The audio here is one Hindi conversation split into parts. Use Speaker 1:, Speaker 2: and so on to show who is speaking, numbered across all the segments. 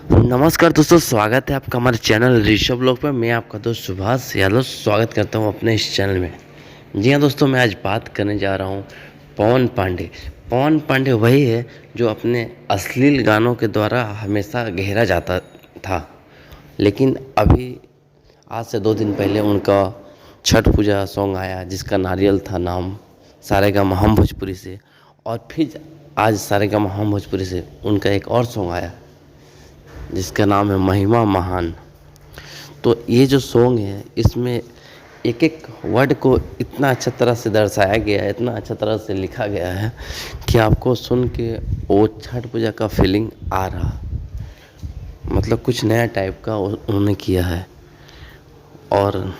Speaker 1: नमस्कार दोस्तों, स्वागत है आपका हमारे चैनल ऋषभ लोग पे। मैं आपका दोस्त सुभाष यादव स्वागत करता हूं अपने इस चैनल में। जी हाँ दोस्तों, मैं आज बात करने जा रहा हूं पवन पांडे। पवन पांडे वही है जो अपने अश्लील गानों के द्वारा हमेशा घेरा जाता था, लेकिन अभी आज से 2 दिन पहले उनका छठ पूजा सॉन्ग आया जिसका नारियल था नाम, सारेगामा हम भोजपुरी से। और फिर आज सारेगामा हम भोजपुरी से उनका एक और सॉन्ग आया जिसका नाम है महिमा महान। तो ये जो सॉन्ग है इसमें एक एक वर्ड को इतना अच्छा तरह से दर्शाया गया है, इतना अच्छा तरह से लिखा गया है कि आपको सुन के वो छठ पूजा का फीलिंग आ रहा, मतलब कुछ नया टाइप का उन्होंने किया है। और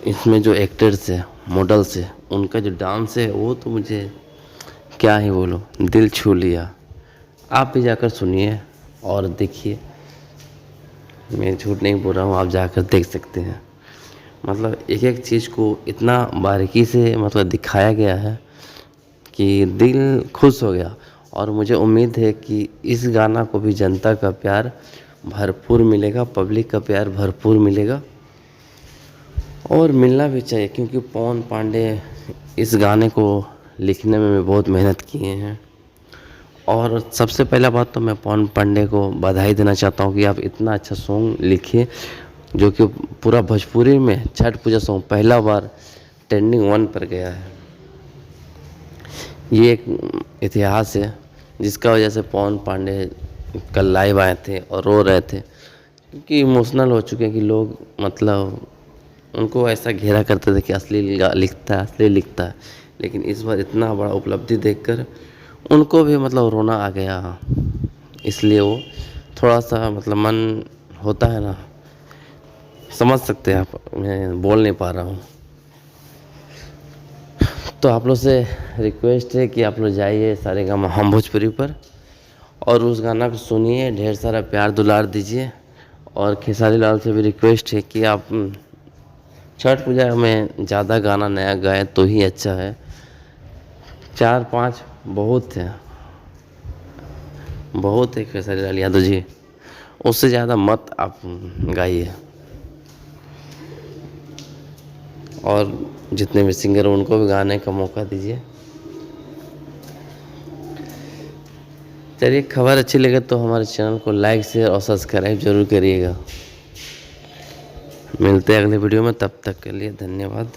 Speaker 1: इसमें जो एक्टर्स है, मॉडल्स है, उनका जो डांस है वो तो मुझे क्या ही बोलो, दिल छू लिया। आप भी जाकर सुनिए और देखिए, मैं झूठ नहीं बोल रहा हूँ, आप जाकर देख सकते हैं। मतलब एक एक चीज़ को इतना बारीकी से मतलब दिखाया गया है कि दिल खुश हो गया। और मुझे उम्मीद है कि इस गाना को भी जनता का प्यार भरपूर मिलेगा, पब्लिक का प्यार भरपूर मिलेगा और मिलना भी चाहिए, क्योंकि पवन पांडे इस गाने को लिखने में भी बहुत मेहनत किए हैं। और सबसे पहला बात तो मैं पवन पांडे को बधाई देना चाहता हूँ कि आप इतना अच्छा सॉन्ग लिखिए जो कि पूरा भोजपुरी में छठ पूजा सॉन्ग पहला बार ट्रेंडिंग 1 पर गया है। ये एक इतिहास है जिसका वजह से पवन पांडे कल लाइव आए थे और रो रहे थे, क्योंकि इमोशनल हो चुके हैं कि लोग मतलब उनको ऐसा घेरा करते थे कि अश्लील लिखता है। लेकिन इस बार इतना बड़ा उपलब्धि देखकर उनको भी मतलब रोना आ गया, इसलिए वो थोड़ा सा मतलब मन होता है ना, समझ सकते हैं आप, मैं बोल नहीं पा रहा हूँ। तो आप लोग से रिक्वेस्ट है कि आप लोग जाइए सारेगामा हम भोजपुरी पर और उस गाना को सुनिए, ढेर सारा प्यार दुलार दीजिए। और खेसारी लाल से भी रिक्वेस्ट है कि आप छठ पूजा में ज़्यादा गाना नया गाए तो ही अच्छा है, 4-5 बहुत है खेसारी लाल यादव जी, उससे ज़्यादा मत आप गाइए। और जितने भी सिंगर हैं उनको भी गाने का मौका दीजिए। चलिए, खबर अच्छी लगे तो हमारे चैनल को लाइक शेयर और सब्सक्राइब जरूर करिएगा। मिलते हैं अगले वीडियो में, तब तक के लिए धन्यवाद।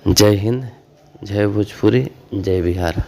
Speaker 1: जय हिंद, जय भोजपुरी, जय बिहार।